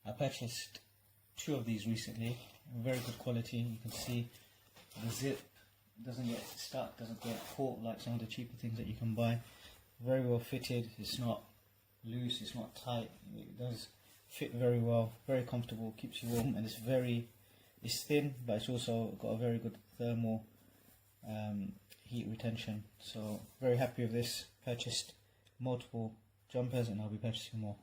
I purchased 2 of these recently, very good quality. You can see the zip doesn't get stuck, doesn't get caught like some of the cheaper things that you can buy. Very well fitted, it's not loose, it's not tight, it does fit very well, very comfortable, keeps you warm, and it's thin, but it's also got a very good thermal heat retention. So very happy with this. Purchased multiple jumpers and I'll be purchasing more.